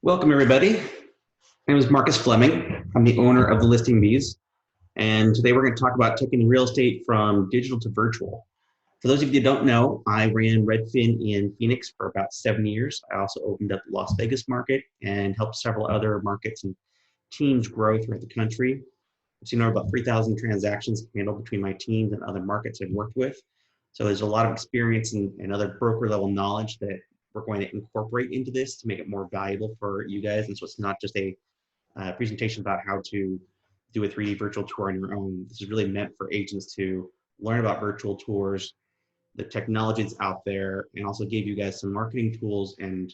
Welcome, everybody. My name is Marcus Fleming. I'm the owner of the Listing Bees, and today we're going to talk about taking real estate from digital to virtual. For those of you who don't know, I ran Redfin in Phoenix for about 7 years. I also opened up the Las Vegas market and helped several other markets and teams grow throughout the country. I've seen over about 3,000 transactions handled between my teams and other markets I've worked with. So there's a lot of experience and other broker level knowledge that we're going to incorporate into this to make it more valuable for you guys. And so it's not just a presentation about how to do a 3D virtual tour on your own. This is really meant for agents to learn about virtual tours, the technology that's out there, and also give you guys some marketing tools and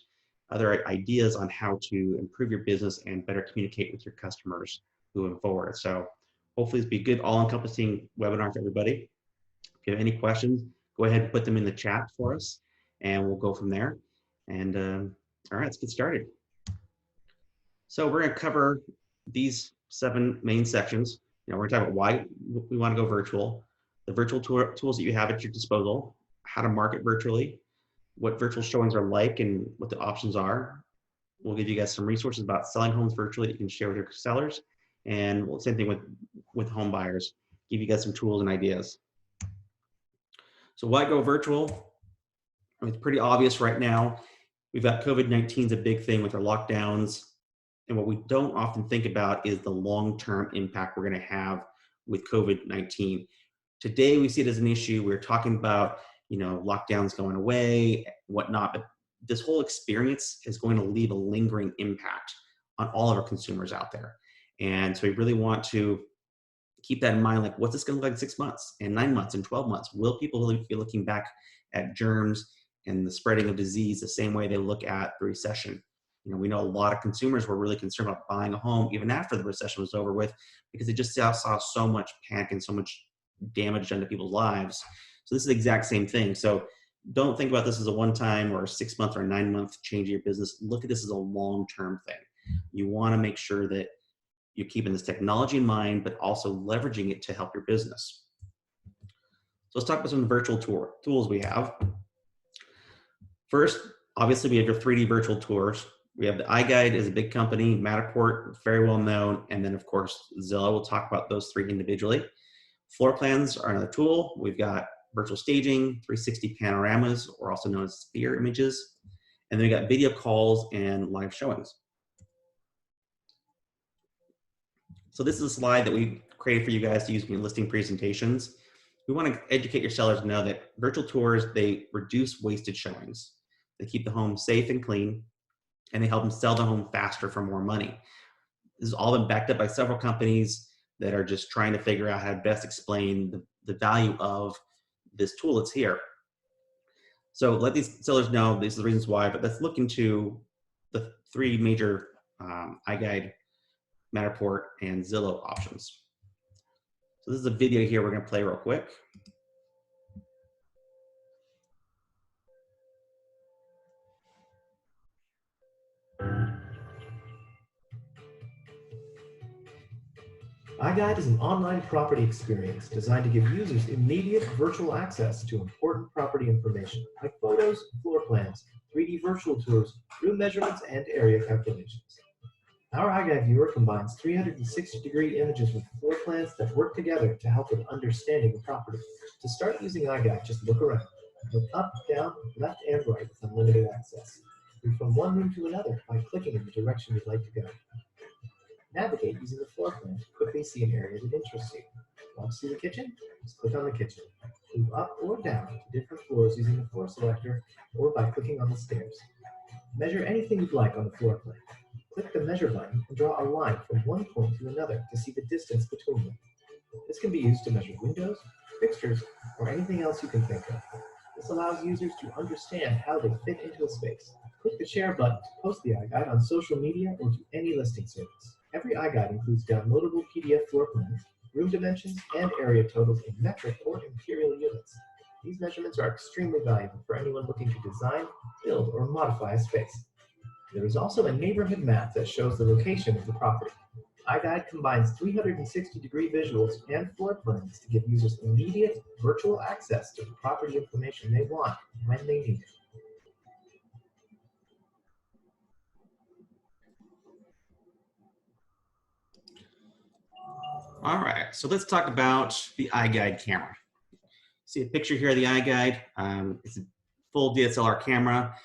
other ideas on how to improve your business and better communicate with your customers moving forward. So hopefully this will be a good all-encompassing webinar for everybody. If you have any questions, go ahead and put them in the chat for us, and we'll go from there. And all right, let's get started. So we're going to cover these 7 main sections. We're going to talk about why we want to go virtual, the virtual tools that you have at your disposal, how to market virtually, what virtual showings are like and what the options are. We'll give you guys some resources about selling homes virtually that you can share with your sellers. And same thing with home buyers, give you guys some tools and ideas. So why go virtual? I mean, it's pretty obvious right now. We've got COVID-19 is a big thing with our lockdowns. And what we don't often think about is the long-term impact we're going to have with COVID-19. Today, we see it as an issue. We're talking about, lockdowns going away, whatnot, but this whole experience is going to leave a lingering impact on all of our consumers out there. And so we really want to keep that in mind, like what's this going to look like in 6 months and 9 months and 12 months? Will people be looking back at germs and the spreading of disease the same way they look at the recession? We know a lot of consumers were really concerned about buying a home even after the recession was over with, because they just saw so much panic and so much damage done to people's lives. So this is the exact same thing. So don't think about this as a one-time or a 6-month or a 9-month change in your business. Look at this as a long-term thing. You want to make sure that you're keeping this technology in mind, but also leveraging it to help your business. So let's talk about some of the virtual tools we have. First, obviously, we have your 3D virtual tours. We have the iGuide is a big company, Matterport, very well known, and then of course Zillow. We'll talk about those 3 individually. Floor plans are another tool. We've got virtual staging, 360 panoramas, or also known as sphere images, and then we got video calls and live showings. So this is a slide that we created for you guys to use in listing presentations. We want to educate your sellers to know that virtual tours, they reduce wasted showings. They keep the home safe and clean, and they help them sell the home faster for more money. This has all been backed up by several companies that are just trying to figure out how to best explain the value of this tool that's here. So let these sellers know these are the reasons why, but let's look into the 3 major iGuide, Matterport, and Zillow options. So this is a video here we're going to play real quick. iGuide is an online property experience designed to give users immediate virtual access to important property information like photos, floor plans, 3D virtual tours, room measurements, and area calculations. Our iGuide viewer combines 360-degree images with floor plans that work together to help with understanding the property. To start using iGuide, just look around. Look up, down, left, and right with unlimited access. Move from one room to another by clicking in the direction you'd like to go. Navigate using the floor plan to quickly see an area that interests you. Want to see the kitchen? Just click on the kitchen. Move up or down to different floors using the floor selector or by clicking on the stairs. Measure anything you'd like on the floor plan. Click the measure button and draw a line from one point to another to see the distance between them. This can be used to measure windows, fixtures, or anything else you can think of. This allows users to understand how they fit into a space. Click the share button to post the iGuide on social media or to any listing service. Every iGuide includes downloadable PDF floor plans, room dimensions, and area totals in metric or imperial units. These measurements are extremely valuable for anyone looking to design, build, or modify a space. There is also a neighborhood map that shows the location of the property. iGuide combines 360-degree visuals and floor plans to give users immediate virtual access to the property information they want when they need it. All right, so let's talk about the iGuide camera. See a picture here of the iGuide. It's a full DSLR camera.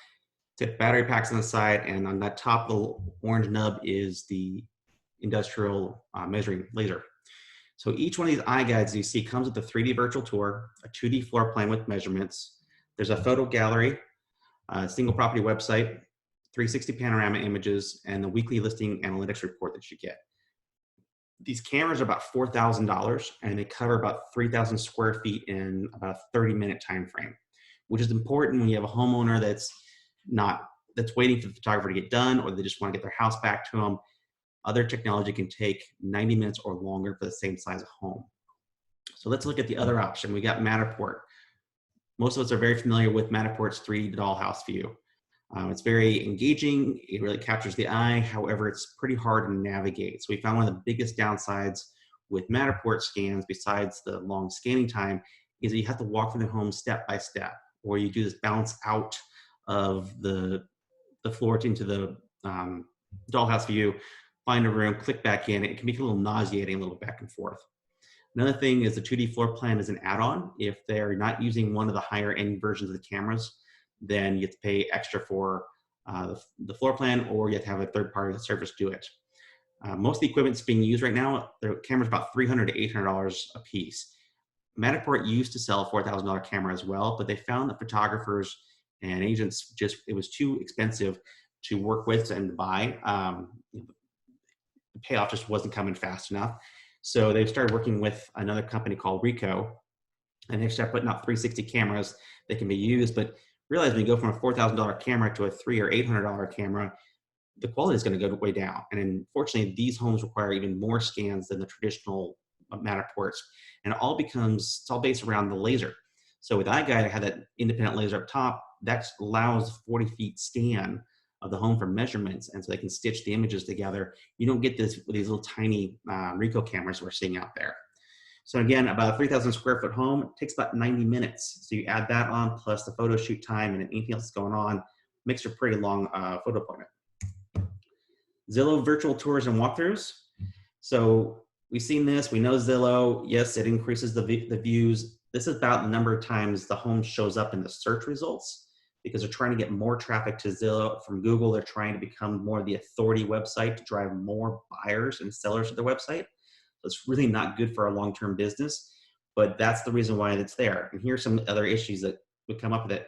It's got battery packs on the side, and on that top little orange nub is the industrial measuring laser. So each one of these iGuides you see comes with a 3D virtual tour, a 2D floor plan with measurements. There's a photo gallery, a single property website, 360 panorama images, and the weekly listing analytics report that you get. These cameras are about $4,000, and they cover about 3,000 square feet in about a 30-minute time frame, which is important when you have a homeowner that's waiting for the photographer to get done, or they just want to get their house back to them. Other technology can take 90 minutes or longer for the same size of home. So let's look at the other option. We got Matterport. Most of us are very familiar with Matterport's 3D dollhouse view. It's very engaging. It really captures the eye. However, it's pretty hard to navigate. So we found one of the biggest downsides with Matterport scans, besides the long scanning time, is that you have to walk through the home step by step, or you do this bounce out of the floor into the dollhouse view, find a room, click back in. It can be a little nauseating, a little back and forth. Another thing is the 2D floor plan is an add-on. If they're not using one of the higher end versions of the cameras, then you have to pay extra for the floor plan, or you have to have a third-party service do it. Most of the equipment that's being used right now, the camera's about $300 to $800 a piece. Matterport used to sell a $4,000 camera as well, but they found that photographers and agents it was too expensive to work with and to buy. The payoff just wasn't coming fast enough. So they started working with another company called Ricoh, and they started putting out 360 cameras that can be used. But realize when you go from a $4,000 camera to a $300 or $800 camera, the quality is going to go way down. And unfortunately, these homes require even more scans than the traditional Matterports. And it's all based around the laser. So with iGuide, I had that independent laser up top that allows 40 feet scan of the home for measurements, and so they can stitch the images together. You don't get this with these little tiny Ricoh cameras we're seeing out there. So again, about a 3,000 square foot home, it takes about 90 minutes. So you add that on, plus the photo shoot time and anything else that's going on, makes for a pretty long photo appointment. Zillow virtual tours and walkthroughs. So we've seen this, we know Zillow, yes, it increases the views. This is about the number of times the home shows up in the search results, because they're trying to get more traffic to Zillow from Google. They're trying to become more the authority website to drive more buyers and sellers to their website. So it's really not good for our long-term business, but that's the reason why it's there. And here's some other issues that would come up with it.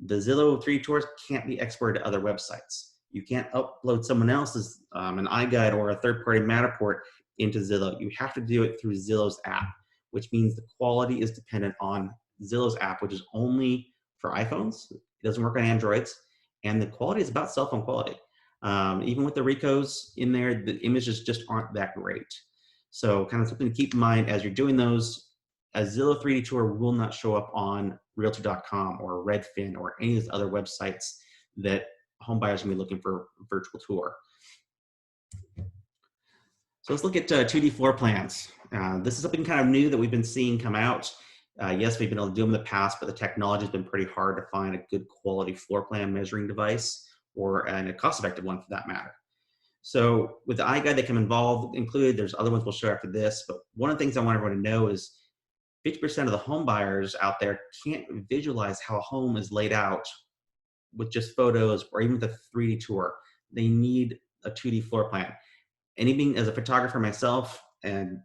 The Zillow 3D tours can't be exported to other websites. You can't upload someone else's, an iGuide or a third-party Matterport into Zillow. You have to do it through Zillow's app, which means the quality is dependent on Zillow's app, which is only for iPhones. It doesn't work on Androids, and the quality is about cell phone quality. Even with the Ricohs in there, the images just aren't that great. So kind of something to keep in mind as you're doing those. A Zillow 3D tour will not show up on Realtor.com or Redfin or any of those other websites that home buyers will be looking for a virtual tour. So let's look at 2D floor plans. This is something kind of new that we've been seeing come out. Yes, we've been able to do them in the past, but the technology has been pretty hard to find a good quality floor plan measuring device, and a cost-effective one for that matter. So with the iGuide that come included, there's other ones we'll show after this, but one of the things I want everyone to know is 50% of the home buyers out there can't visualize how a home is laid out with just photos or even with a 3D tour. They need a 2D floor plan. Anything as a photographer myself, and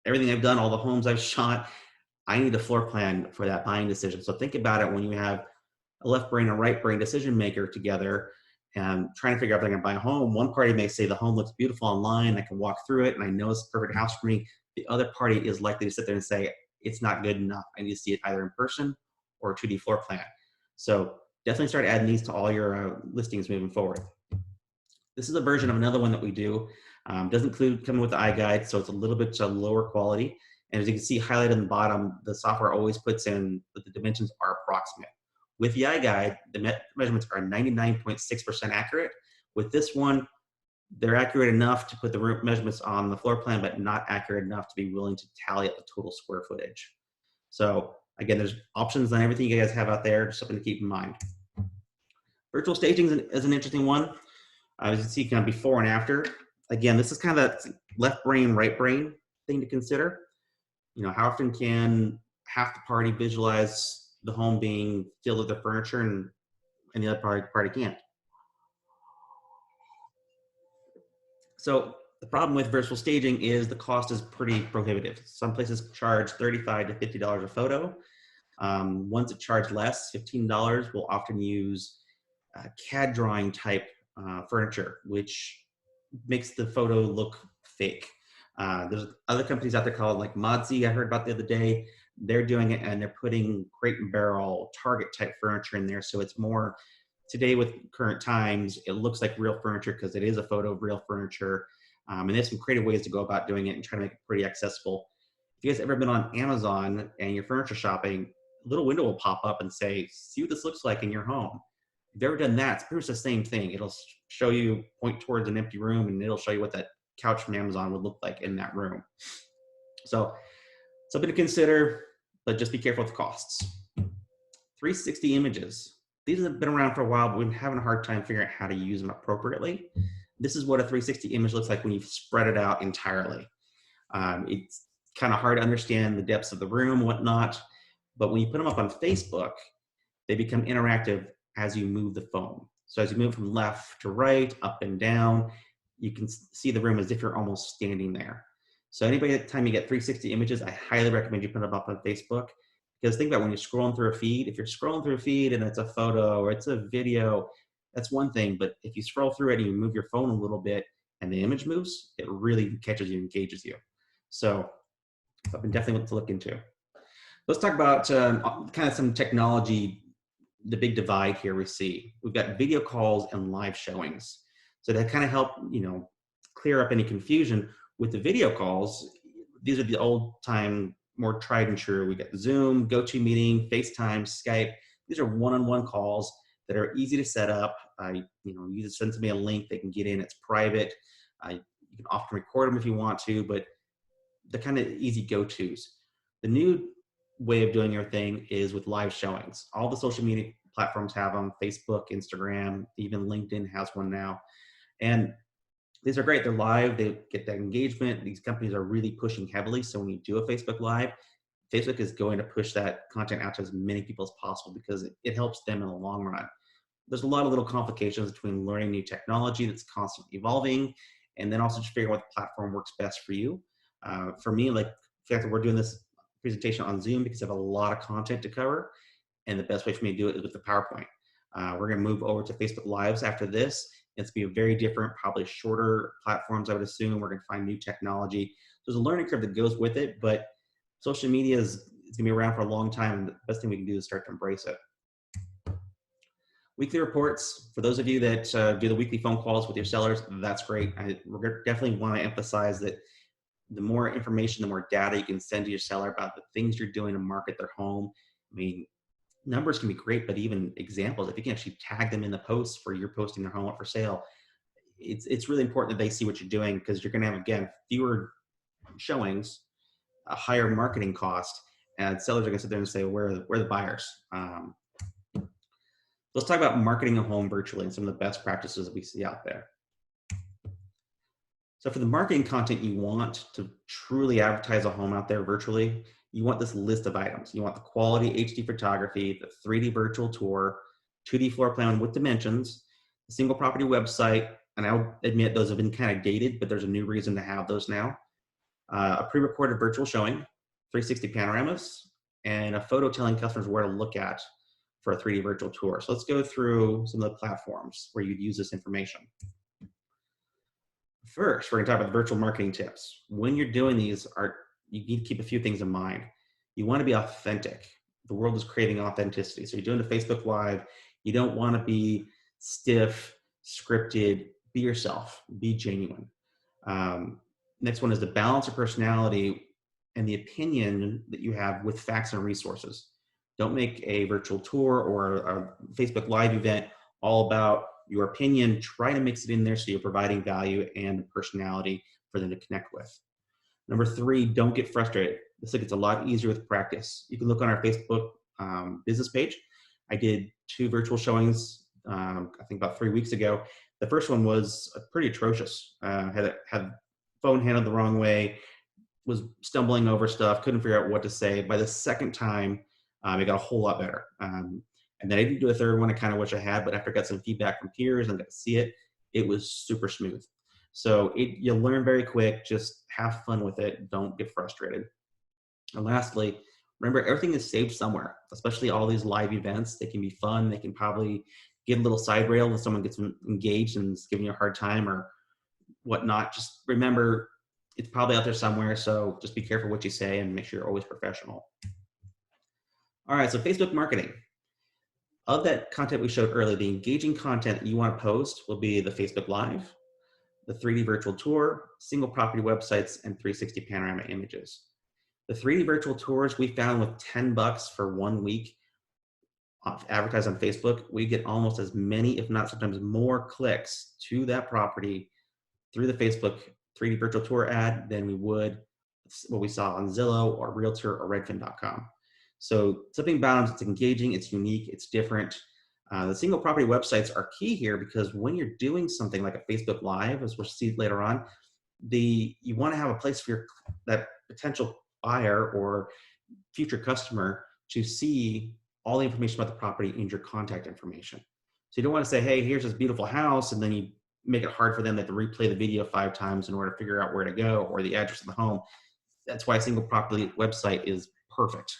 everything I've done, all the homes I've shot, I need a floor plan for that buying decision. So think about it when you have a left brain and right brain decision maker together and trying to figure out if they're going to buy a home. One party may say the home looks beautiful online, I can walk through it, and I know it's a perfect house for me. The other party is likely to sit there and say, it's not good enough. I need to see it either in person or a 2D floor plan. So definitely start adding these to all your listings moving forward. This is a version of another one that we do. Doesn't include coming with the iGuide, so it's a little bit lower quality. And as you can see highlighted on the bottom, the software always puts in that the dimensions are approximate. With the iGuide, the measurements are 99.6% accurate. With this one, they're accurate enough to put the measurements on the floor plan, but not accurate enough to be willing to tally up the total square footage. So again, there's options on everything you guys have out there, just something to keep in mind. Virtual staging is an interesting one. As you can see kind of before and after. Again, this is kind of that left brain, right brain. thing to consider. You know, how often can half the party visualize the home being filled with the furniture and the other party can't? So the problem with virtual staging is the cost is pretty prohibitive. Some places charge $35 to $50 a photo. Ones that charge less, $15, will often use CAD drawing type furniture, which makes the photo look fake. There's other companies out there called like Modsy, I heard about the other day. They're doing it and they're putting Crate and Barrel, Target type furniture in there. So it's more, today with current times, it looks like real furniture because it is a photo of real furniture. And there's some creative ways to go about doing it and try to make it pretty accessible. If you guys ever been on Amazon and you're furniture shopping, a little window will pop up and say, see what this looks like in your home. If you've ever done that, it's pretty much the same thing. It'll show you, point towards an empty room, and it'll show you what that couch from Amazon would look like in that room. So something to consider, but just be careful with the costs. 360 images. These have been around for a while, but we've been having a hard time figuring out how to use them appropriately. This is what a 360 image looks like when you spread it out entirely. It's kind of hard to understand the depths of the room, whatnot, but when you put them up on Facebook, they become interactive as you move the phone. So as you move from left to right, up and down, you can see the room as if you're almost standing there. So anybody, at the time you get 360 images, I highly recommend you put them up on Facebook. Because think about when you're scrolling through a feed, if you're scrolling through a feed and it's a photo or it's a video, that's one thing. But if you scroll through it and you move your phone a little bit and the image moves, it really catches you, engages you. So something definitely to look into. Let's talk about kind of some technology, the big divide here we see. We've got video calls and live showings. So that kind of help, you know, clear up any confusion. With the video calls, these are the old time, more tried and true. We got Zoom, GoToMeeting, FaceTime, Skype. These are one-on-one calls that are easy to set up. You know, you just send somebody a link, they can get in, it's private. You can often record them if you want to, but the kind of easy go-tos. The new way of doing your thing is with live showings. All the social media platforms have them, Facebook, Instagram, even LinkedIn has one now. And these are great. They're live. They get that engagement. These companies are really pushing heavily. So when you do a Facebook Live, Facebook is going to push that content out to as many people as possible because it helps them in the long run. There's a lot of little complications between learning new technology that's constantly evolving, and then also just figuring out what platform works best for you. For me, like the fact that we're doing this presentation on Zoom because I have a lot of content to cover, and the best way for me to do it is with the PowerPoint. We're going to move over to Facebook Lives after this. It's going to be a very different, probably shorter platforms, I would assume. We're going to find new technology. There's a learning curve that goes with it, but social media is going to be around for a long time, and the best thing we can do is start to embrace it. Weekly reports. For those of you that do the weekly phone calls with your sellers, that's great. We're definitely want to emphasize that the more information, the more data you can send to your seller about the things you're doing to market their home. I mean, numbers can be great, but even examples, if you can actually tag them in the posts for you're posting their home up for sale, it's really important that they see what you're doing, because you're going to have, again, fewer showings, a higher marketing cost, and sellers are going to sit there and say, where are the buyers? Let's talk about marketing a home virtually and some of the best practices that we see out there. So for the marketing content you want to truly advertise a home out there virtually, you want this list of items. You want the quality HD photography, the 3D virtual tour, 2D floor plan with dimensions, a single property website, and I'll admit those have been kind of dated, but there's a new reason to have those now. A pre-recorded virtual showing, 360 panoramas, and a photo telling customers where to look at for a 3D virtual tour. So let's go through some of the platforms where you'd use this information. First, we're going to talk about the virtual marketing tips. When you're doing these, you need to keep a few things in mind. You want to be authentic. The world is craving authenticity. So you're doing the Facebook Live. You don't want to be stiff, scripted. Be yourself. Be genuine. Next one is to balance your personality and the opinion that you have with facts and resources. Don't make a virtual tour or a Facebook Live event all about your opinion. Try to mix it in there so you're providing value and personality for them to connect with. Number 3, don't get frustrated. This gets a lot easier with practice. You can look on our Facebook business page. I did 2 virtual showings, I think about 3 weeks ago. The first one was pretty atrocious. Had phone handled the wrong way. was stumbling over stuff, couldn't figure out what to say. By the second time, it got a whole lot better. And then I did do a third one. I kind of wish I had, but after I got some feedback from peers and got to see it, it was super smooth. So you learn very quick. Just have fun with it. Don't get frustrated. And lastly, remember everything is saved somewhere, especially all these live events. They can be fun. They can probably get a little side rail when someone gets engaged and is giving you a hard time or whatnot. Just remember it's probably out there somewhere. So just be careful what you say and make sure you're always professional. All right, so Facebook marketing. Of that content we showed earlier, the engaging content that you want to post will be the Facebook Live, the 3D virtual tour, single property websites, and 360 panorama images. The 3D virtual tours we found with $10 for 1 week advertised on Facebook, we get almost as many, if not sometimes more clicks to that property through the Facebook 3D virtual tour ad than we would what we saw on Zillow or Realtor or Redfin.com. So something about it, it's engaging, it's unique, it's different. The single property websites are key here because when you're doing something like a Facebook Live, as we'll see later on, you want to have a place for that potential buyer or future customer to see all the information about the property and your contact information. So you don't want to say, hey, here's this beautiful house, and then you make it hard for them to replay the video 5 times in order to figure out where to go or the address of the home. That's why a single property website is perfect.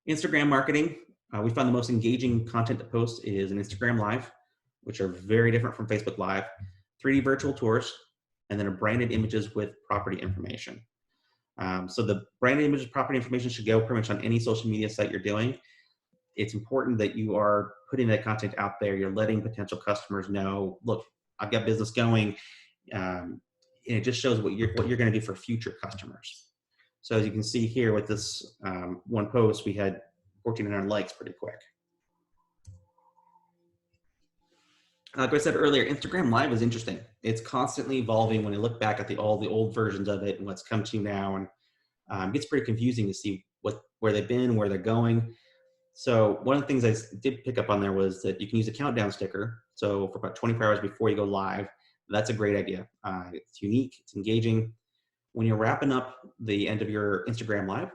Instagram marketing. We found the most engaging content to post is an Instagram Live, which are very different from Facebook Live, 3D virtual tours, and then branded images with property information. So the branded images, property information should go pretty much on any social media site you're doing. It's important that you are putting that content out there. You're letting potential customers know, look, I've got business going. And it just shows what you're going to do for future customers. So as you can see here with this one post, we had 1,400 likes pretty quick. Like I said earlier, Instagram Live is interesting. It's constantly evolving. When you look back at all the old versions of it and what's come to now, and it gets pretty confusing to see where they've been, where they're going. So one of the things I did pick up on there was that you can use a countdown sticker. So for about 24 hours before you go live, that's a great idea. It's unique, it's engaging. When you're wrapping up the end of your Instagram Live,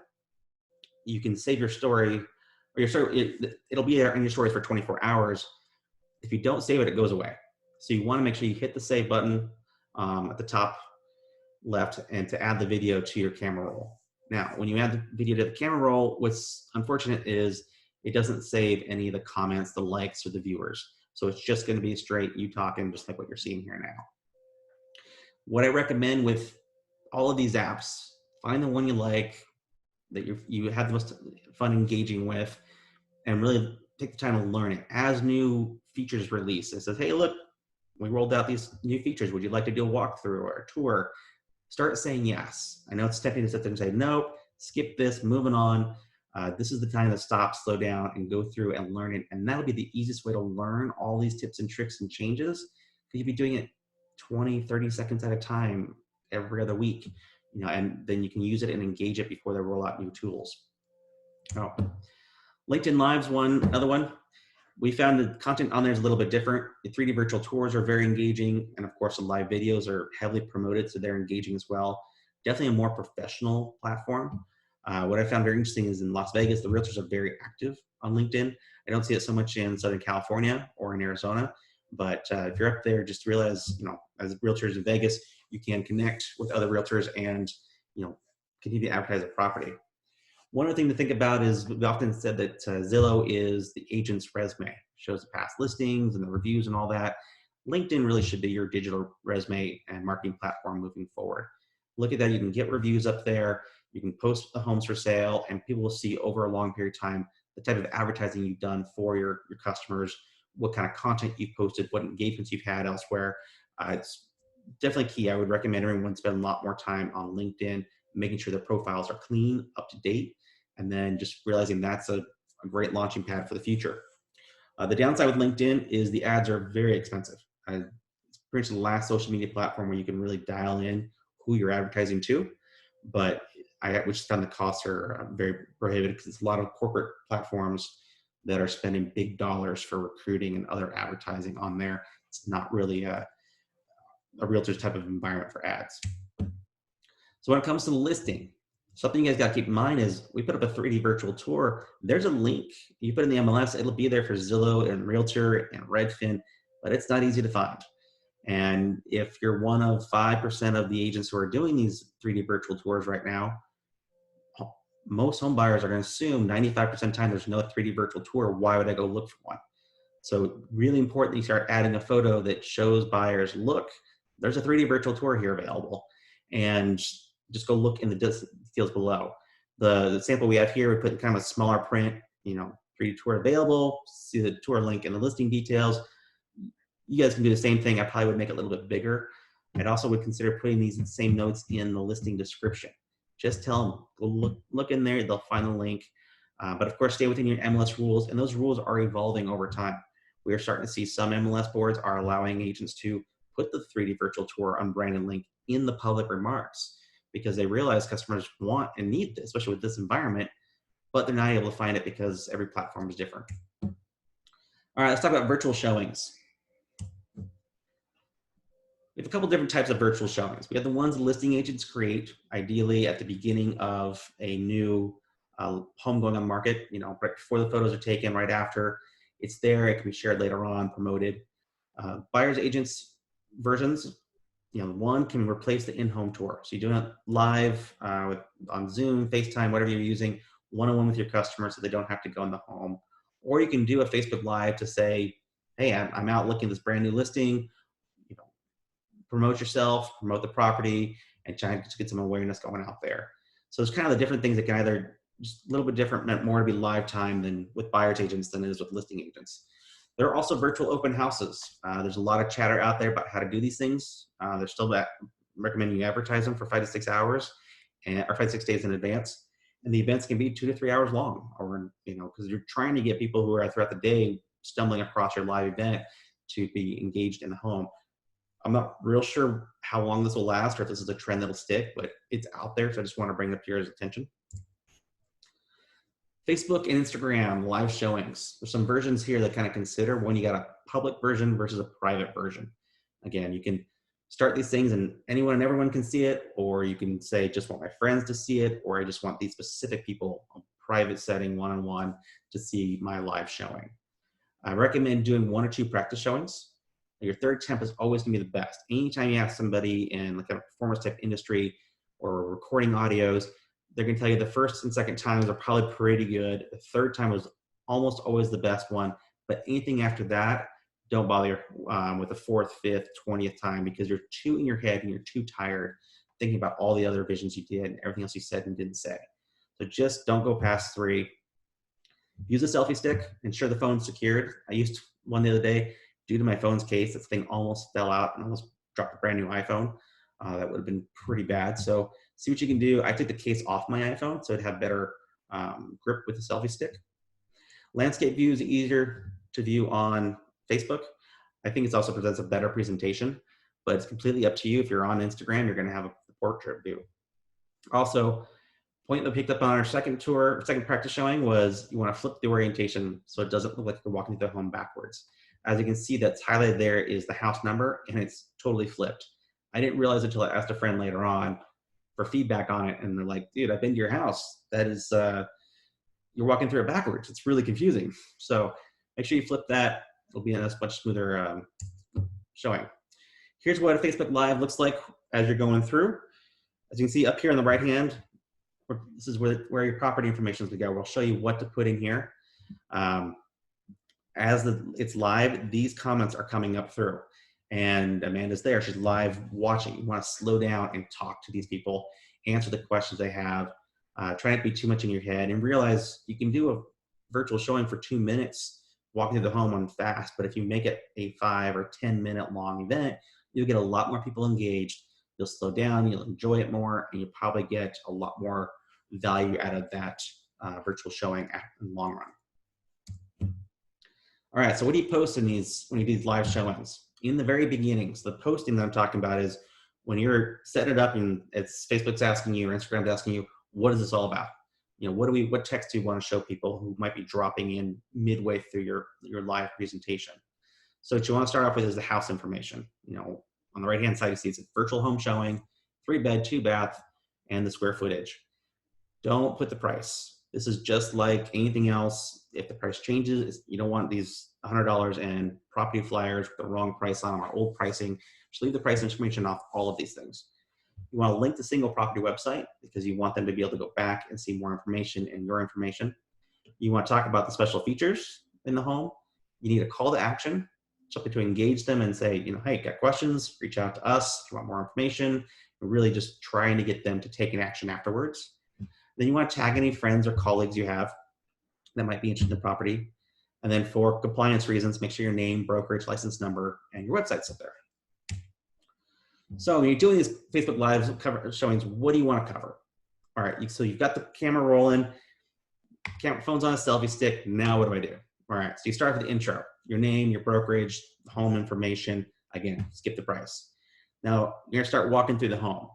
you can save your story, or your story, it'll be there in your stories for 24 hours. If you don't save it, it goes away. So you want to make sure you hit the save button at the top left and to add the video to your camera roll. Now, when you add the video to the camera roll, what's unfortunate is it doesn't save any of the comments, the likes, or the viewers. So it's just going to be straight you talking, just like what you're seeing here now. What I recommend with all of these apps, find the one you like, that you have the most fun engaging with, and really take the time to learn it. As new features release, it says, hey, look, we rolled out these new features. Would you like to do a walkthrough or a tour? Start saying yes. I know it's tempting to sit there and say, nope, skip this, moving on. This is the time to stop, slow down, and go through and learn it. And that'll be the easiest way to learn all these tips and tricks and changes, because you'll be doing it 20, 30 seconds at a time every other week, and then you can use it and engage it before they roll out new tools. Oh, LinkedIn Live's another one. We found the content on there is a little bit different. The 3D virtual tours are very engaging, and of course the live videos are heavily promoted, so they're engaging as well. Definitely a more professional platform. What I found very interesting is in Las Vegas, the realtors are very active on LinkedIn. I don't see it so much in Southern California or in Arizona, but if you're up there, just realize, as realtors in Vegas, you can connect with other realtors and, continue to advertise a property. One other thing to think about is we often said that Zillow is the agent's resume, shows the past listings and the reviews and all that. LinkedIn really should be your digital resume and marketing platform moving forward. Look at that. You can get reviews up there. You can post the homes for sale, and people will see over a long period of time the type of advertising you've done for your customers, what kind of content you've posted, what engagements you've had elsewhere. It's definitely key. I would recommend everyone spend a lot more time on LinkedIn, making sure their profiles are clean, up to date, and then just realizing that's a great launching pad for the future. The downside with LinkedIn is the ads are very expensive. It's pretty much the last social media platform where you can really dial in who you're advertising to, but I just found the costs are very prohibitive because it's a lot of corporate platforms that are spending big dollars for recruiting and other advertising on there. It's not really a realtor's type of environment for ads. So when it comes to the listing, something you guys got to keep in mind is we put up a 3D virtual tour. There's a link. You put in the MLS, it'll be there for Zillow and Realtor and Redfin, but it's not easy to find. And if you're one of 5% of the agents who are doing these 3D virtual tours right now, most home buyers are going to assume 95% of the time there's no 3D virtual tour. Why would I go look for one? So really important that you start adding a photo that shows buyers, look, there's a 3D virtual tour here available. And just go look in the details below. The sample we have here, we put kind of a smaller print, 3D tour available, see the tour link and the listing details. You guys can do the same thing. I probably would make it a little bit bigger. I'd also would consider putting these same notes in the listing description. Just tell them, go look in there, they'll find the link. But of course, stay within your MLS rules, and those rules are evolving over time. We are starting to see some MLS boards are allowing agents to put the 3D virtual tour unbranded link in the public remarks because they realize customers want and need this, especially with this environment, but they're not able to find it because every platform is different. All right, let's talk about virtual showings. We have a couple different types of virtual showings. We have the ones listing agents create, ideally at the beginning of a new home going on the market, right before the photos are taken, right after. It's there, it can be shared later on, promoted. Buyer's agents versions, one can replace the in-home tour. So you do it live on Zoom, FaceTime, whatever you're using, one-on-one with your customer so they don't have to go in the home. Or you can do a Facebook Live to say, hey, I'm out looking at this brand new listing, promote yourself, promote the property, and try to get some awareness going out there. So it's kind of the different things that can either just a little bit different, meant more to be live time than with buyer's agents than it is with listing agents. There are also virtual open houses. There's a lot of chatter out there about how to do these things. There's still that recommending you advertise them for 5 to 6 hours or 5 to 6 days in advance. And the events can be 2 to 3 hours long, or, because you're trying to get people who are throughout the day stumbling across your live event to be engaged in the home. I'm not real sure how long this will last or if this is a trend that'll stick, but it's out there. So I just want to bring it up to your attention. Facebook and Instagram live showings. There's some versions here that kind of consider when you got a public version versus a private version. Again, you can start these things and anyone and everyone can see it, or you can say, just want my friends to see it, or I just want these specific people, a private setting, one-on-one, to see my live showing. I recommend doing 1 or 2 practice showings. Your third attempt is always going to be the best. Anytime you ask somebody in like a performance type industry or recording audios, they're going to tell you the first and second times are probably pretty good. The third time was almost always the best one. But anything after that, don't bother with the 4th, 5th, 20th time because you're too in your head and you're too tired thinking about all the other visions you did and everything else you said and didn't say. So just don't go past 3. Use a selfie stick. Ensure the phone's secured. I used one the other day. Due to my phone's case, this thing almost fell out and almost dropped a brand new iPhone. That would have been pretty bad. So see what you can do. I took the case off my iPhone so it'd have better grip with the selfie stick. Landscape view is easier to view on Facebook. I think it also presents a better presentation, but it's completely up to you. If you're on Instagram, you're going to have a portrait view. Also, point that we picked up on our second practice showing was you want to flip the orientation so it doesn't look like you're walking through the home backwards. As you can see, that's highlighted there is the house number, and it's totally flipped. I didn't realize until I asked a friend later on for feedback on it, and they're like, dude, I've been to your house. That is, you're walking through it backwards. It's really confusing. So make sure you flip that. It'll be a much smoother showing. Here's what a Facebook Live looks like as you're going through. As you can see up here on the right hand, this is where your property information is going to go. We'll show you what to put in here. As it's live, these comments are coming up through. And Amanda's there. She's live watching. You want to slow down and talk to these people, answer the questions they have. Try not to be too much in your head and realize you can do a virtual showing for 2 minutes walking through the home on fast. But if you make it a 5 or 10 minute long event, you'll get a lot more people engaged. You'll slow down, you'll enjoy it more, and you'll probably get a lot more value out of that virtual showing in the long run. All right, so what do you post when you do these live showings? In the very beginnings, the posting that I'm talking about is when you're setting it up and Facebook's asking you or Instagram's asking you, what is this all about? What text do you want to show people who might be dropping in midway through your live presentation? So what you want to start off with is the house information. On the right-hand side, you see it's a virtual home showing, 3 bed, 2 bath. and the square footage. Don't put the price. This is just like anything else. If the price changes, you don't want these $100 and property flyers with the wrong price on them or old pricing. Just leave the price information off all of these things. You want to link the single property website because you want them to be able to go back and see more information and your information. You want to talk about the special features in the home. You need a call to action, something to engage them and say, hey, got questions, reach out to us if you want more information. We're really just trying to get them to take an action afterwards. Then you want to tag any friends or colleagues you have that might be interested in the property. And then for compliance reasons, make sure your name, brokerage, license number, and your website's up there. So when you're doing these Facebook Live showings, what do you want to cover? All right, so you've got the camera rolling, phone's on a selfie stick. Now what do I do? All right, so you start with the intro, your name, your brokerage, home information. Again, skip the price. Now you're gonna start walking through the home.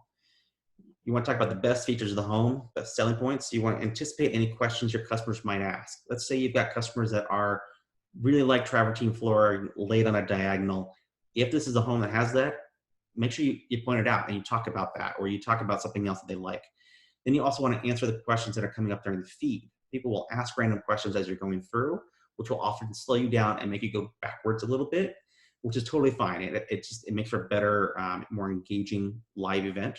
You want to talk about the best features of the home, best selling points. You want to anticipate any questions your customers might ask. Let's say you've got customers that are really like travertine floor, laid on a diagonal. If this is a home that has that, make sure you point it out and you talk about that, or you talk about something else that they like. Then you also want to answer the questions that are coming up during the feed. People will ask random questions as you're going through, which will often slow you down and make you go backwards a little bit, which is totally fine. It makes for a better, more engaging live event.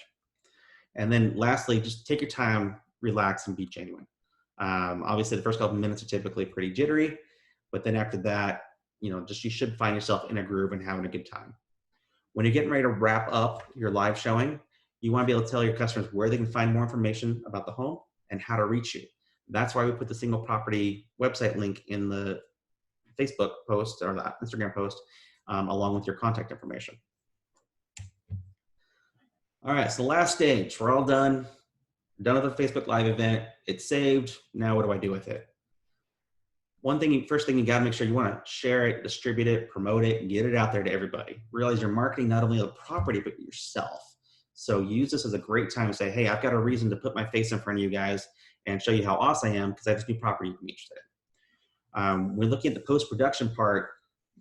And then lastly, just take your time, relax, and be genuine. Obviously, the first couple of minutes are typically pretty jittery, but then after that, you should find yourself in a groove and having a good time. When you're getting ready to wrap up your live showing, you want to be able to tell your customers where they can find more information about the home and how to reach you. That's why we put the single property website link in the Facebook post or the Instagram post, along with your contact information. All right, so the last stage, we're all done. We're done with the Facebook Live event. It's saved. Now what do I do with it? First thing you gotta make sure you wanna share it, distribute it, promote it, and get it out there to everybody. Realize you're marketing not only the property, but yourself. So use this as a great time to say, hey, I've got a reason to put my face in front of you guys and show you how awesome I am because I have this new property you can be interested in. We're looking at the post-production part.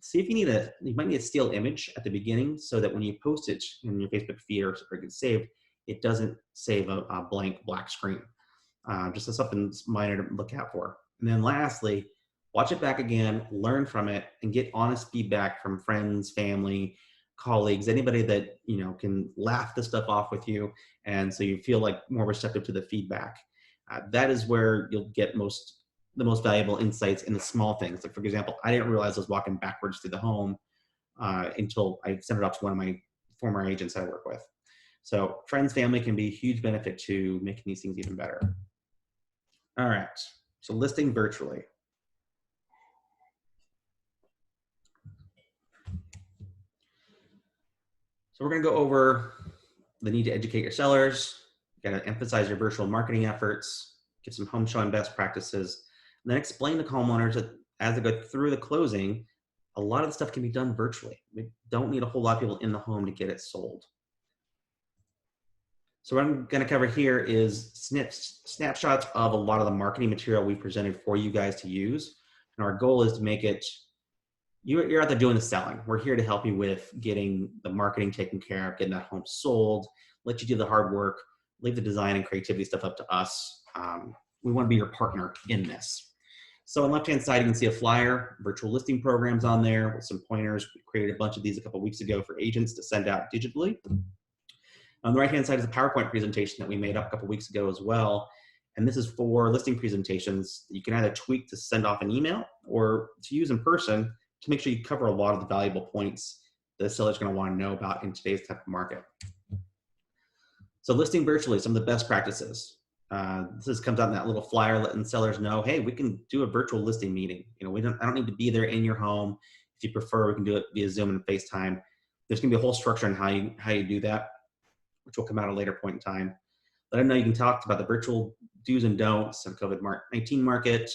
See if you might need a still image at the beginning so that when you post it in your Facebook feed or gets saved, it doesn't save a blank black screen. Just as something minor to look out for. And then lastly, watch it back again, learn from it, and get honest feedback from friends, family, colleagues, anybody that can laugh this stuff off with you, and so you feel like more receptive to the feedback. That is where you'll get the most valuable insights in the small things. Like for example, I didn't realize I was walking backwards through the home until I sent it off to one of my former agents I work with. So friends, family can be a huge benefit to making these things even better. All right, so listing virtually. So we're gonna go over the need to educate your sellers. You gotta emphasize your virtual marketing efforts, get some home showing best practices, and then explain to homeowners that as they go through the closing, a lot of the stuff can be done virtually. We don't need a whole lot of people in the home to get it sold. So what I'm gonna cover here is snapshots of a lot of the marketing material we presented for you guys to use. And our goal is to make it, you're out there doing the selling. We're here to help you with getting the marketing taken care of, getting that home sold, let you do the hard work, leave the design and creativity stuff up to us. We wanna be your partner in this. So on the left-hand side, you can see a flyer, virtual listing programs on there with some pointers. We created a bunch of these a couple of weeks ago for agents to send out digitally. On the right-hand side is a PowerPoint presentation that we made up a couple of weeks ago as well. And this is for listing presentations. You can either tweak to send off an email or to use in person to make sure you cover a lot of the valuable points the seller's gonna wanna know about in today's type of market. So listing virtually, some of the best practices. This comes out in that little flyer letting sellers know, hey, we can do a virtual listing meeting. I don't need to be there in your home. If you prefer, we can do it via Zoom and FaceTime. There's gonna be a whole structure on how you do that, which will come out at a later point in time. Let them know you can talk about the virtual do's and don'ts of COVID-19 market.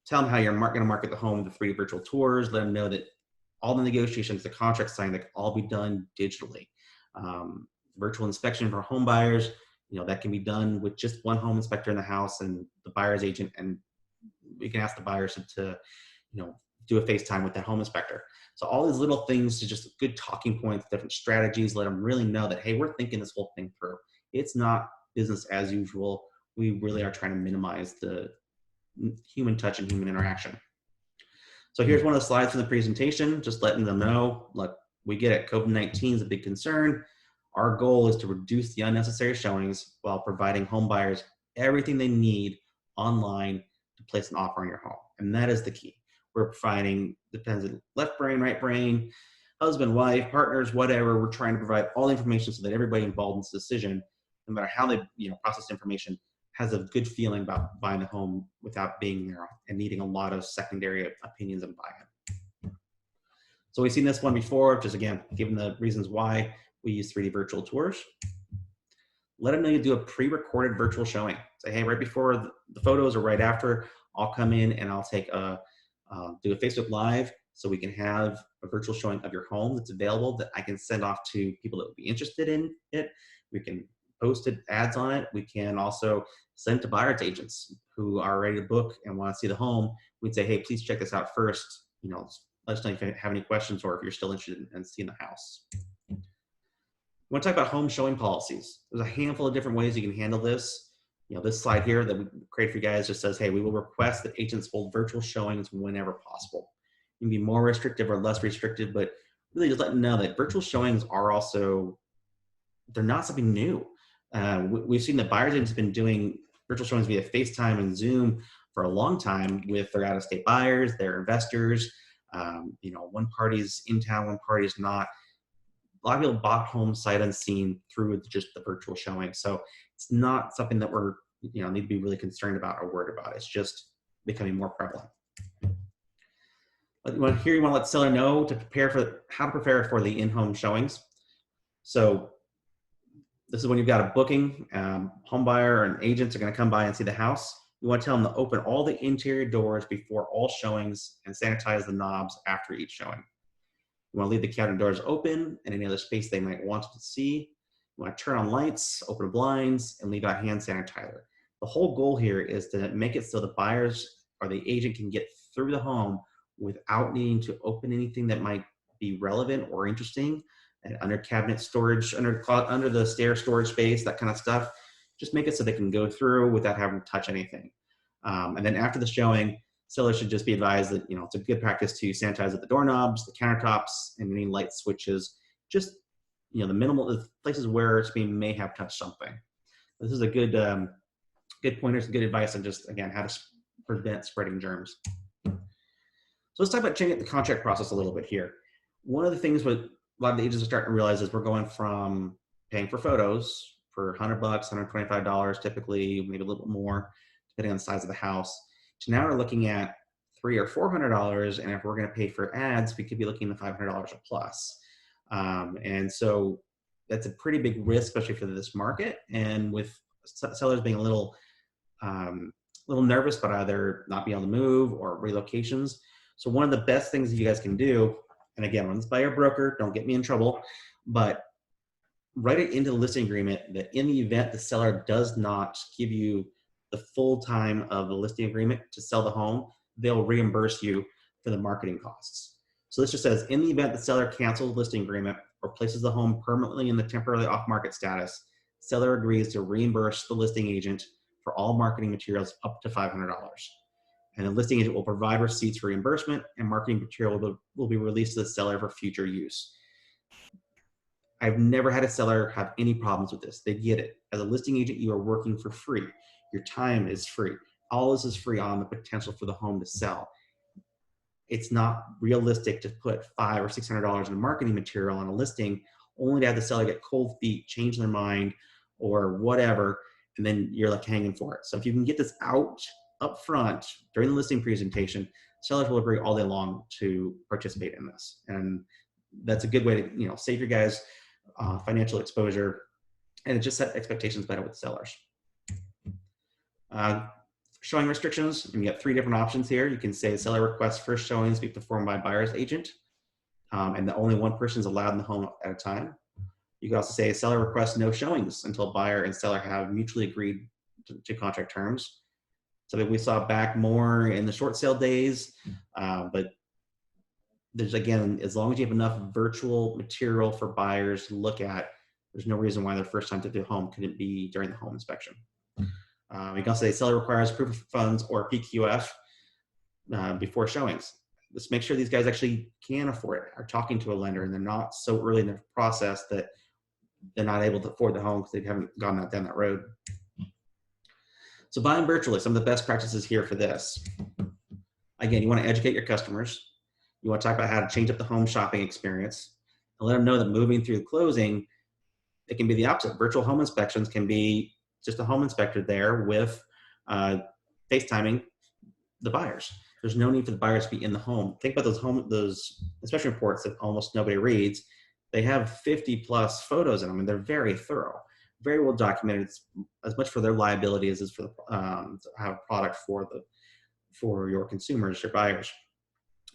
Tell them how you're going to market the home with the 3 virtual tours. Let them know that all the negotiations, the contracts signed, that can all be done digitally. Virtual inspection for home buyers, that can be done with just one home inspector in the house and the buyer's agent, and we can ask the buyers to do a FaceTime with that home inspector. So all these little things to just good talking points, different strategies, let them really know that, hey, we're thinking this whole thing through. It's not business as usual. We really are trying to minimize the human touch and human interaction. So here's one of the slides from the presentation, just letting them know, look, we get it, COVID-19 is a big concern. Our goal is to reduce the unnecessary showings while providing home buyers everything they need online to place an offer on your home. And that is the key. We're providing, depends on left brain, right brain, husband, wife, partners, whatever. We're trying to provide all the information so that everybody involved in this decision, no matter how they process information, has a good feeling about buying a home without being there and needing a lot of secondary opinions and buy-in. So we've seen this one before, just again, given the reasons why we use 3D virtual tours. Let them know you do a pre-recorded virtual showing. Say, hey, right before the photos or right after, I'll come in and I'll take do a Facebook Live so we can have a virtual showing of your home that's available that I can send off to people that would be interested in it. We can post ads on it. We can also send it to buyer's agents who are ready to book and want to see the home. We'd say, hey, please check this out first. Let us know if you have any questions or if you're still interested in seeing the house. We want to talk about home showing policies. There's a handful of different ways you can handle this. This slide here that we created for you guys just says, hey, we will request that agents hold virtual showings whenever possible. You can be more restrictive or less restrictive, but really just let them know that virtual showings are also, they're not something new. We've seen that buyers agents have been doing virtual showings via FaceTime and Zoom for a long time with their out-of-state buyers, their investors. One party's in town, one party's not. A lot of people bought homes sight unseen through just the virtual showing. So it's not something that we're need to be really concerned about or worried about. It's just becoming more prevalent. But here you want to let the seller know how to prepare for the in-home showings. So this is when you've got a booking, home buyer and agents are going to come by and see the house. You want to tell them to open all the interior doors before all showings and sanitize the knobs after each showing. You want to leave the cabinet doors open and any other space they might want to see. You want to turn on lights, open blinds, and leave out hand sanitizer. The whole goal here is to make it so the buyers or the agent can get through the home without needing to open anything that might be relevant or interesting, and under cabinet storage, under the stair storage space, that kind of stuff. Just make it so they can go through without having to touch anything. And then after the showing, sellers should just be advised that it's a good practice to sanitize at the doorknobs, the countertops, and any light switches. Just the places where we may have touched something. This is a good pointer, some good advice on just again how to prevent spreading germs. So let's talk about changing the contract process a little bit here. One of the things what a lot of the agents are starting to realize is we're going from paying for photos for $100, $125 typically, maybe a little bit more, depending on the size of the house. So now we're looking at $300 or $400, and if we're going to pay for ads, we could be looking at $500 or plus. And so that's a pretty big risk, especially for this market. And with sellers being a little nervous about either not being able to move or relocations. So one of the best things that you guys can do, and again, run this by your broker, don't get me in trouble, but write it into the listing agreement that in the event the seller does not give you the full time of the listing agreement to sell the home, they'll reimburse you for the marketing costs. So this just says, in the event the seller cancels the listing agreement or places the home permanently in the temporarily off-market status, seller agrees to reimburse the listing agent for all marketing materials up to $500. And the listing agent will provide receipts for reimbursement, and marketing material will be released to the seller for future use. I've never had a seller have any problems with this. They get it. As a listing agent, you are working for free. Your time is free. All this is free on the potential for the home to sell. It's not realistic to put $500 or $600 in marketing material on a listing only to have the seller get cold feet, change their mind, or whatever, and then you're left hanging for it. So if you can get this out up front during the listing presentation, sellers will agree all day long to participate in this. And that's a good way to save your guys financial exposure, and it just set expectations better with sellers. Showing restrictions, and you got 3 different options here. You can say the seller requests first showings be performed by buyer's agent, and that only one person is allowed in the home at a time. You can also say seller requests no showings until buyer and seller have mutually agreed to contract terms. So that we saw back more in the short sale days, but there's, again, as long as you have enough virtual material for buyers to look at, There's no reason why their first time to the home couldn't be during the home inspection. You can also say seller requires proof of funds or PQF before showings. Let's make sure these guys actually can afford it, are talking to a lender, and they're not so early in the process that they're not able to afford the home because they haven't gone down that road. So buying virtually, some of the best practices here for this. Again, you want to educate your customers. You want to talk about how to change up the home shopping experience and let them know that moving through the closing, it can be the opposite. Virtual home inspections can be just a home inspector there with FaceTiming the buyers. There's no need for the buyers to be in the home. Think about those inspection reports that almost nobody reads. They have 50 plus photos in them, and they're very thorough, very well documented. It's as much for their liability as for to have a product for your consumers, your buyers.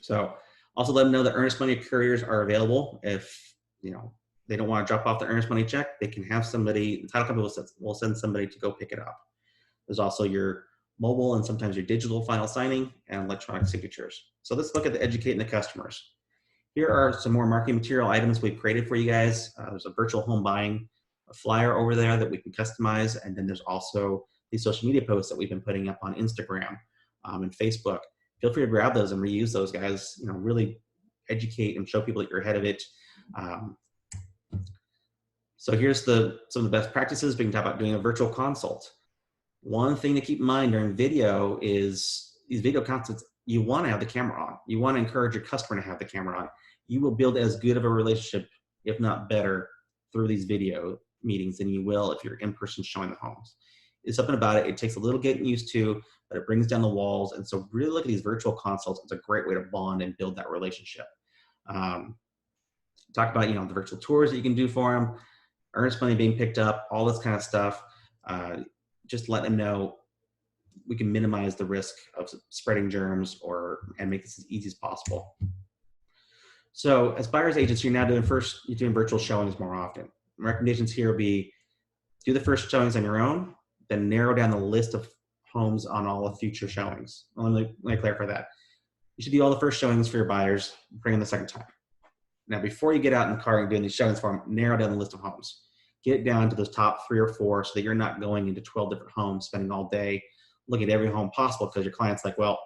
So also let them know that earnest money couriers are available. If they don't want to drop off the earnest money check, they can have somebody, the title company will send somebody to go pick it up. There's also your mobile and sometimes your digital final signing and electronic signatures. So let's look at the educating the customers. Here are some more marketing material items we've created for you guys. There's a virtual home buying a flyer over there that we can customize. And then there's also these social media posts that we've been putting up on Instagram and Facebook. Feel free to grab those and reuse those, guys. Really educate and show people that you're ahead of it. So here's some of the best practices. We can talk about doing a virtual consult. One thing to keep in mind during video is these video consults, you want to have the camera on. You want to encourage your customer to have the camera on. You will build as good of a relationship, if not better, through these video meetings than you will if you're in person showing the homes. It's something about it. It takes a little getting used to, but it brings down the walls. And so really look at these virtual consults. It's a great way to bond and build that relationship. Talk about, the virtual tours that you can do for them, earnest money being picked up, all this kind of stuff. Just let them know we can minimize the risk of spreading germs and make this as easy as possible. So as buyer's agents, you're doing virtual showings more often. Recommendations here will be do the first showings on your own, then narrow down the list of homes on all the future showings. Let me clarify that. You should do all the first showings for your buyers, bring in the second time. Now, before you get out in the car and doing these showings for them, narrow down the list of homes. Get it down to those top 3 or 4 so that you're not going into 12 different homes, spending all day looking at every home possible because your client's like, well,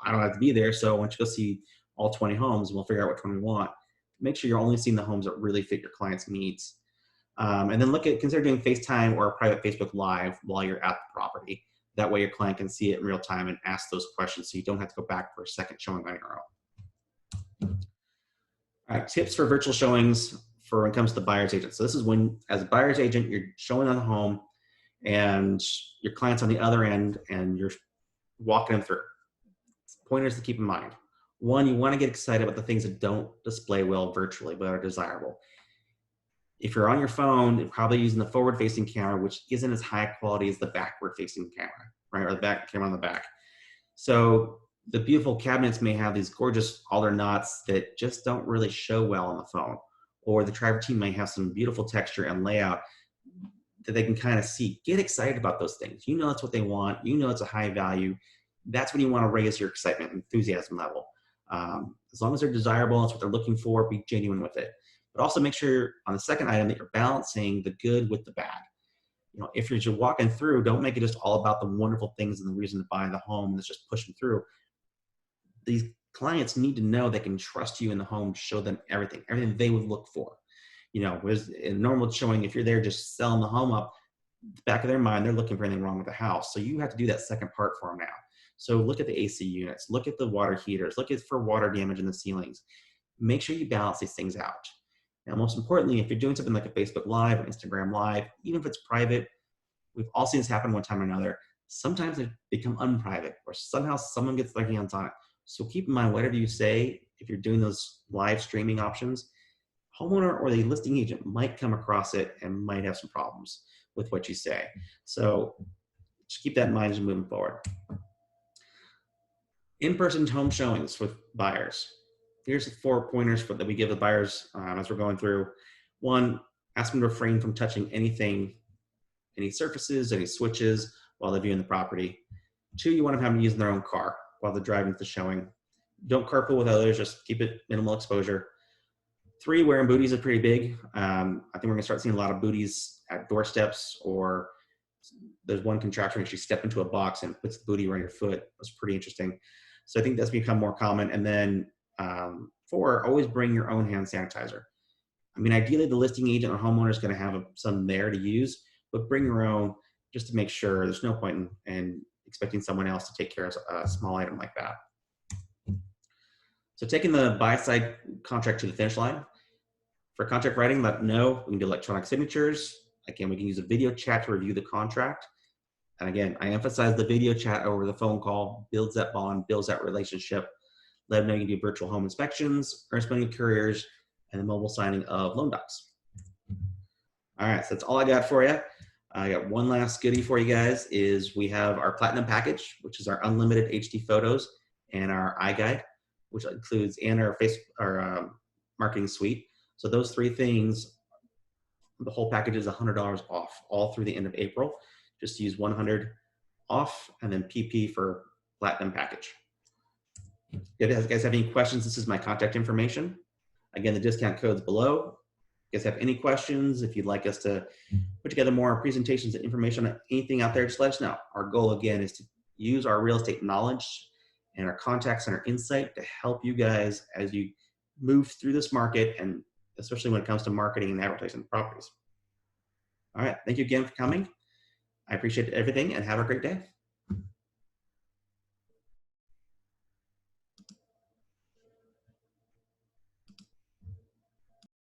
I don't have to be there, so why don't you go see all 20 homes and we'll figure out which one we want. Make sure you're only seeing the homes that really fit your client's needs. And then consider doing FaceTime or a private Facebook Live while you're at the property. That way your client can see it in real time and ask those questions so you don't have to go back for a second showing on your own. All right, tips for virtual showings for when it comes to buyer's agent. So this is when, as a buyer's agent, you're showing on the home and your client's on the other end and you're walking them through. Pointers to keep in mind. One, you want to get excited about the things that don't display well virtually but are desirable. If you're on your phone, you're probably using the forward-facing camera, which isn't as high quality as the backward-facing camera, right? Or the back camera on the back. So the beautiful cabinets may have these gorgeous alder knots that just don't really show well on the phone. Or the travertine may have some beautiful texture and layout that they can kind of see. Get excited about those things. That's what they want. It's a high value. That's when you want to raise your excitement and enthusiasm level. As long as they're desirable, that's what they're looking for, be genuine with it. But also make sure on the second item that you're balancing the good with the bad. If you're just walking through, don't make it just all about the wonderful things and the reason to buy the home that's just pushing through. These clients need to know they can trust you in the home to show them everything they would look for. Whereas in a normal showing, if you're there just selling the home up, the back of their mind, they're looking for anything wrong with the house. So you have to do that second part for them now. So look at the AC units, look at the water heaters, look for water damage in the ceilings. Make sure you balance these things out. Now, most importantly, if you're doing something like a Facebook Live or Instagram Live, even if it's private, we've all seen this happen one time or another. Sometimes they become unprivate or somehow someone gets their hands on it. So keep in mind, whatever you say, if you're doing those live streaming options, homeowner or the listing agent might come across it and might have some problems with what you say. So just keep that in mind as you're moving forward. In-person home showings with buyers. Here's the 4 pointers that we give the buyers as we're going through. 1, ask them to refrain from touching anything, any surfaces, any switches while they're viewing the property. 2, you want to have them using their own car while they're driving to the showing. Don't carpool with others, just keep it minimal exposure. 3, wearing booties is pretty big. I think we're gonna start seeing a lot of booties at doorsteps, or there's one contractor who actually step into a box and puts the booty around your foot. That's pretty interesting. So I think that's become more common. And then 4, always bring your own hand sanitizer. I mean, ideally the listing agent or homeowner is gonna have some there to use, but bring your own just to make sure. There's no point in expecting someone else to take care of a small item like that. So taking the buy-side contract to the finish line. For contract writing, let them know. We can do electronic signatures. Again, we can use a video chat to review the contract. And again, I emphasize the video chat over the phone call builds that bond, builds that relationship. Let them know you can do virtual home inspections, earnest money couriers, and the mobile signing of loan docs. All right, so that's all I got for you. I got one last goodie for you guys is we have our platinum package, which is our unlimited HD photos and our iGuide, which includes, and our marketing suite. So those 3 things, the whole package is $100 off all through the end of April. Just use 100 off and then PP for platinum package. If you guys have any questions, this is my contact information. Again, the discount code's below. If you guys have any questions, if you'd like us to put together more presentations and information on anything out there, just let us know. Our goal again is to use our real estate knowledge and our contacts and our insight to help you guys as you move through this market, and especially when it comes to marketing and advertising properties. All right, thank you again for coming. I appreciate everything and have a great day.